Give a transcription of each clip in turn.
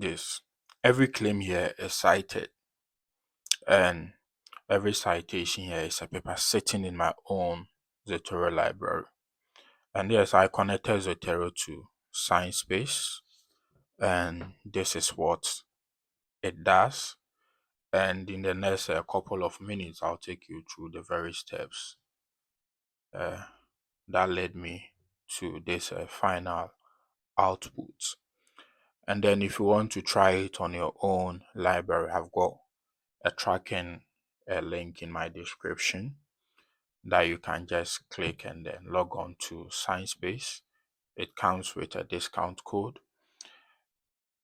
Yes, every claim here is cited, and every citation here is a paper sitting in my own Zotero library. And yes, I connected Zotero to SciSpace, and this is what it does. And in the next couple of minutes, I'll take you through the very steps uh, that led me to this final output. And then if you want to try it on your own library, I've got a tracking link in my description that you can just click and then log on to SciSpace. It comes with a discount code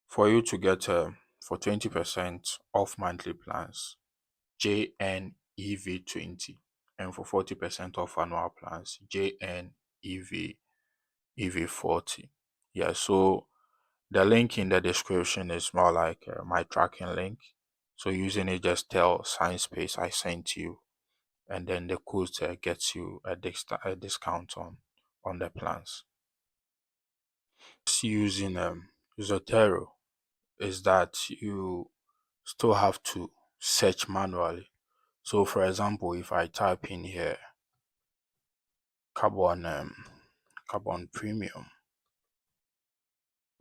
for you to get for 20% off monthly plans, JNEV20, and for 40% off annual plans, JNEV40. Yeah, so the link in the description is more like my tracking link. So using it, just tell SciSpace I sent you, and then the code gets you a discount on the plans. Just using Zotero is that you still have to search manually. So for example, if I type in here carbon carbon premium,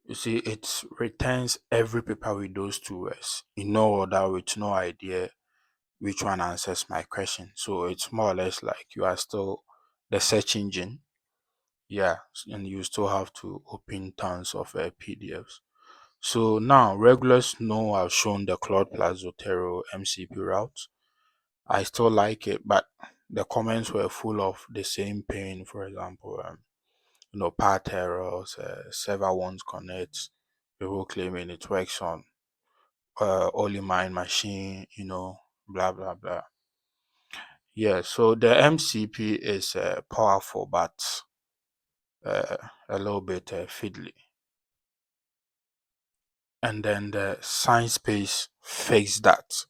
you see it returns every paper with those two words in no order, with no idea which one answers my question. So it's more or less like you are still the search engine. Yeah, and you still have to open tons of PDFs. So now regulars know I've shown the Claude plus Zotero MCP route. I still like it, but the comments were full of the same pain. For example, path errors, server won't connect, people claiming it works on only my machine, blah blah blah. Yeah, so the MCP is powerful, but a little bit fiddly. And then the SciSpace fixed that.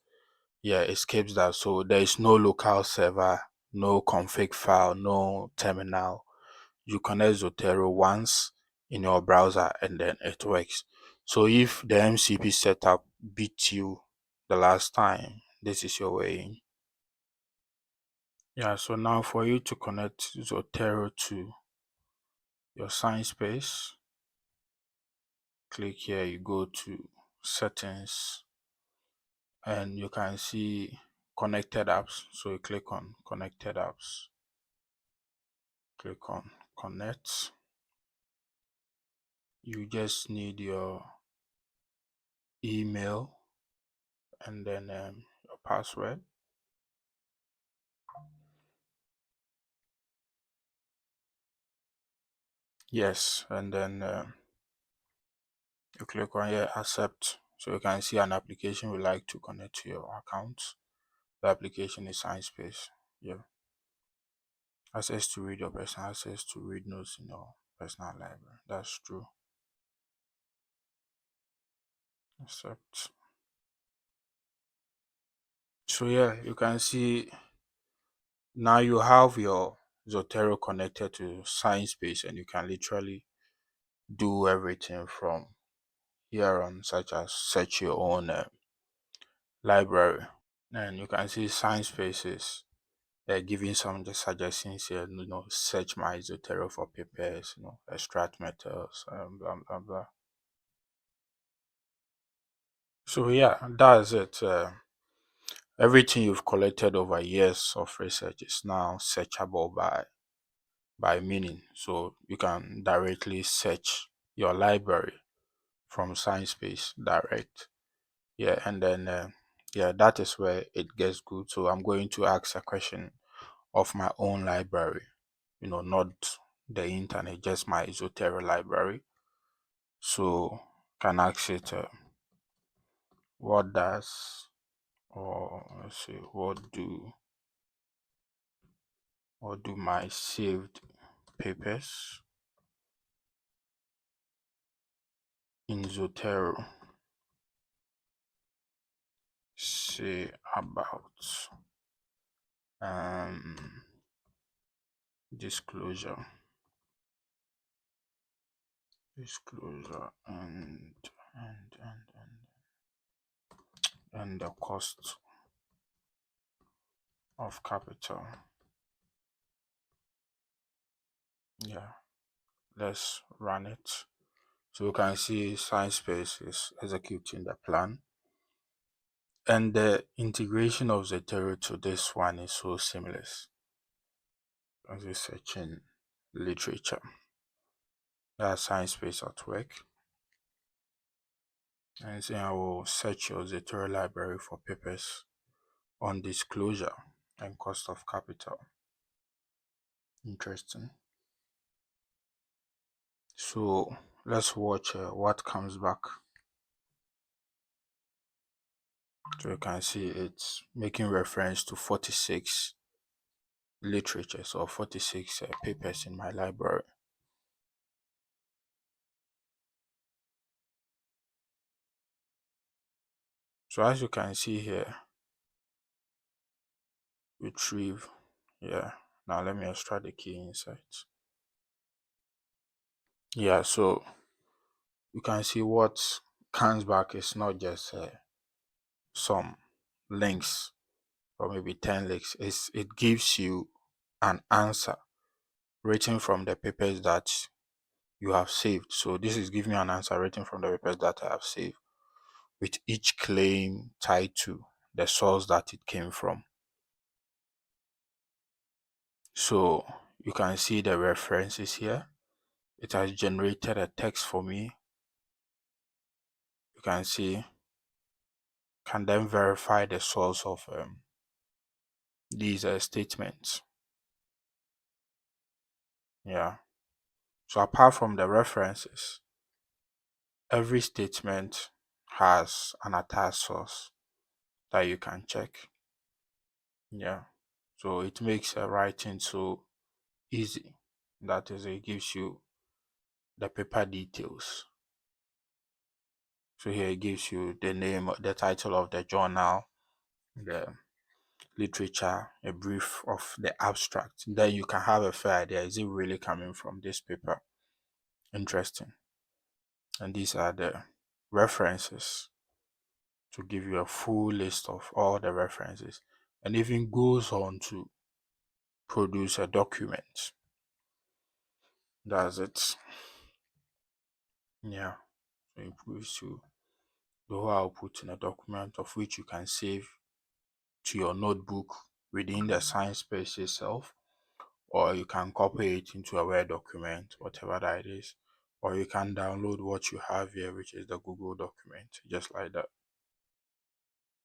Yeah, it escapes that. So there is no local server, no config file, no terminal. You connect Zotero once in your browser and then it works. So if the MCP setup beat you the last time, this is your way in. Yeah, so now for you to connect Zotero to your SciSpace, click here, you go to settings, and you can see connected apps. So you click on connected apps, click on connect. You just need your email and then your password. Yes, and then you click on here accept. So you can see an application would like to connect to your account. The application is SciSpace. Yeah, access to read your personal, access to read notes in your personal library. That's true. Accept. So yeah, you can see now you have your Zotero connected to SciSpace, and you can literally do everything from here on, such as search your own library. And you can see SciSpace is giving some of the suggestions here, search my Zotero for papers, extract methods, blah blah blah. So yeah, that's it. Everything you've collected over years of research is now searchable by meaning. So you can directly search your library from SciSpace direct. Yeah, and then yeah, that is where it gets good. So I'm going to ask a question of my own library, not the internet, just my Zotero library. So can ask it what does, or let's see, what do my saved papers in Zotero say about um disclosure, disclosure and and the cost of capital. Yeah, let's run it. So you can see SciSpace is executing the plan, and the integration of Zotero to this one is so seamless. As you search in literature, that's SciSpace at work. And so I will search your Zotero library for papers on disclosure and cost of capital. Interesting. So let's watch what comes back. So you can see it's making reference to 46 literatures or 46 papers in my library. So as you can see here, retrieve. Yeah. Now let me extract the key insights. Yeah. So you can see what comes back is not just some links or maybe 10 links. It gives you an answer written from the papers that you have saved. So this is giving me an answer written from the papers that I have saved, with each claim tied to the source that it came from. So you can see the references here. It has generated a text for me. You can see, can then verify the source of these statements. Yeah. So apart from the references, every statement has an attached source that you can check. Yeah. So it makes writing so easy. That is, it gives you the paper details. So here it gives you the name, the title of the journal, the literature, a brief of the abstract. Then you can have a fair idea, is it really coming from this paper? Interesting. And these are the references to give you a full list of all the references, and even goes on to produce a document. That's it. Yeah. So it gives you the whole output in a document of which you can save to your notebook within the SciSpace itself, or you can copy it into a Word document, whatever that is, or you can download what you have here, which is the Google document, just like that.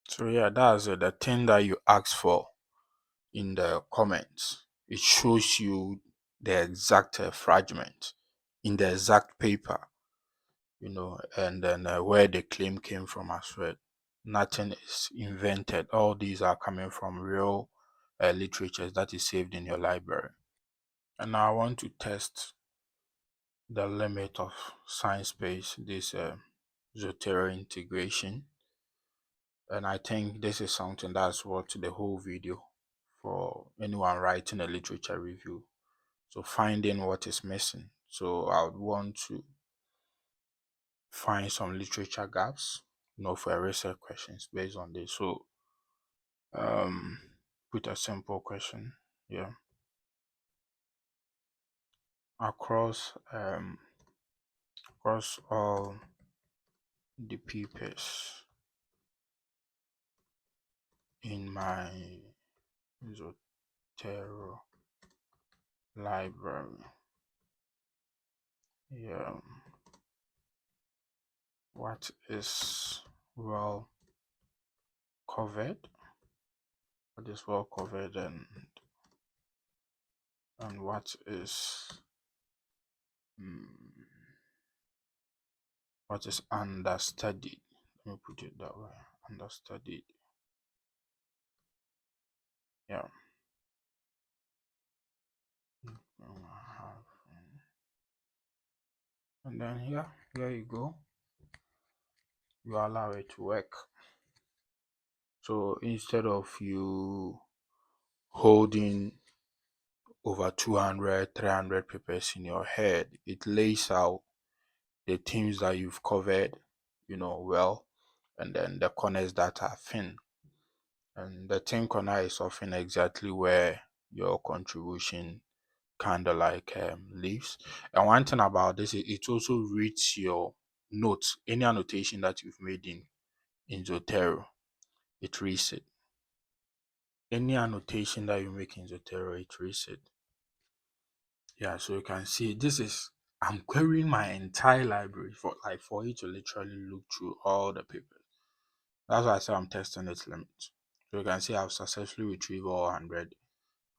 So yeah, that's it. The thing that you asked for in the comments, it shows you the exact fragment in the exact paper, and then where the claim came from as well. Nothing is invented. All these are coming from real literatures that is saved in your library. And now I want to test the limit of SciSpace, this Zotero integration. And I think this is something that's worth the whole video for anyone writing a literature review. So finding what is missing. So I would want to find some literature gaps, for research questions based on this. So um put a simple question. Yeah. Across all the papers in my Zotero library, yeah, what is well covered? What is well covered, and what is understudied? Let me put it that way. Understudied. Yeah. And then here you go. You allow it to work. So instead of you holding over 200, 300 papers in your head, it lays out the themes that you've covered, well, and then the corners that are thin. And the thin corner is often exactly where your contribution kind of like lives. And one thing about this, it also reads your notes, any annotation that you've made in Zotero, it reads it. Any annotation that you make in Zotero, it reads it. Yeah, so you can see I'm querying my entire library for you to literally look through all the papers. That's why I say I'm testing its limits. So you can see I've successfully retrieved all 100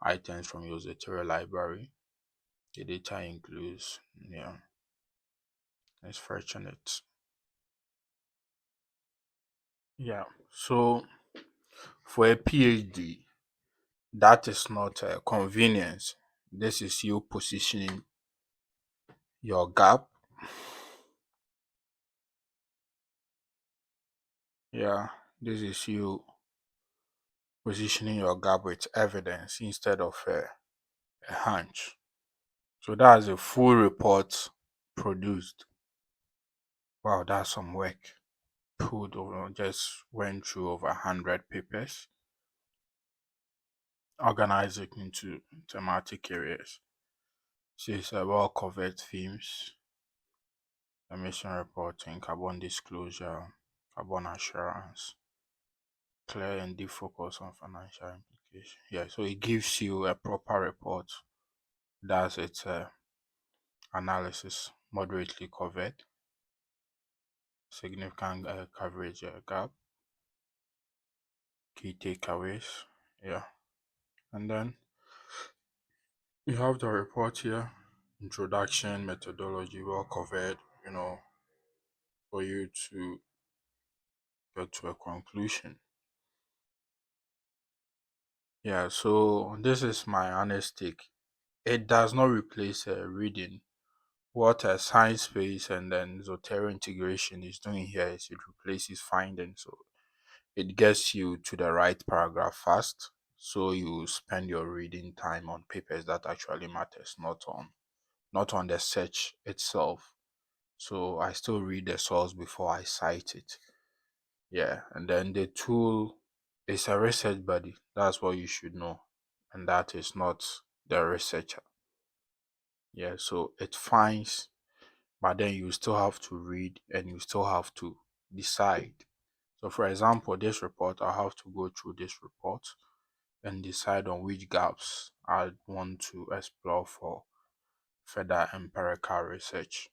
items from your Zotero library. The data includes, yeah, it's fortunate. Yeah, so for a PhD, that is not a convenience. This is you positioning your gap. Yeah, this is you positioning your gap with evidence instead of a hunch. So that's a full report produced. Wow, that's some work. Pulled over, just went through over 100 papers, organized it into thematic areas. So it's about covered themes, emission reporting, carbon disclosure, carbon assurance, clear and deep focus on financial implications. Yeah, so it gives you a proper report. That's its analysis, moderately covered, significant coverage gap, key takeaways. Yeah, and then you have the report here, introduction, methodology, well covered, for you to get to a conclusion. Yeah, so this is my honest take. It does not replace reading. What a SciSpace and then Zotero integration is doing here is it replaces finding. So it gets you to the right paragraph fast. So you spend your reading time on papers that actually matters, not on the search itself. So I still read the source before I cite it. Yeah, and then the tool is a research buddy. That's what you should know, and that is not the researcher. Yeah, so it finds, but then you still have to read and you still have to decide. So, for example, this report, I have to go through this report and decide on which gaps I want to explore for further empirical research.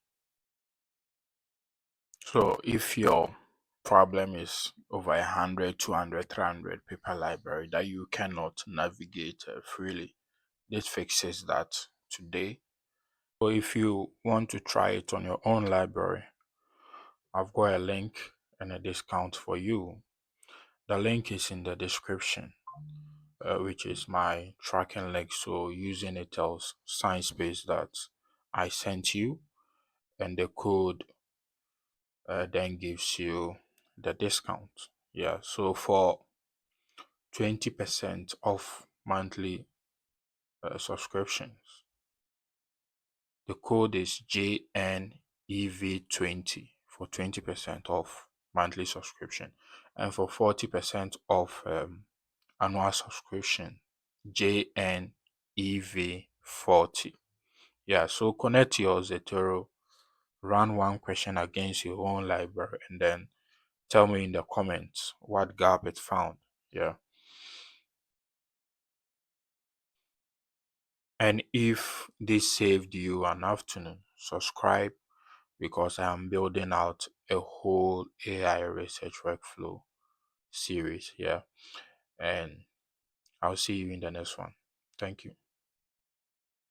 So if your problem is over 100, 200, 300 paper library that you cannot navigate freely, this fixes that today. So if you want to try it on your own library, I've got a link and a discount for you. The link is in the description, which is my tracking link. So using it tells SciSpace that I sent you, and the code then gives you the discount. Yeah, so for 20% off monthly subscriptions, the code is JNEV20 for 20% off monthly subscription, and for 40% off annual subscription, JNEV40. Yeah, so connect your Zotero, run one question against your own library, and then tell me in the comments what gap it found. Yeah. And if this saved you an afternoon, subscribe because I am building out a whole AI research workflow series. Yeah. And I'll see you in the next one. Thank you.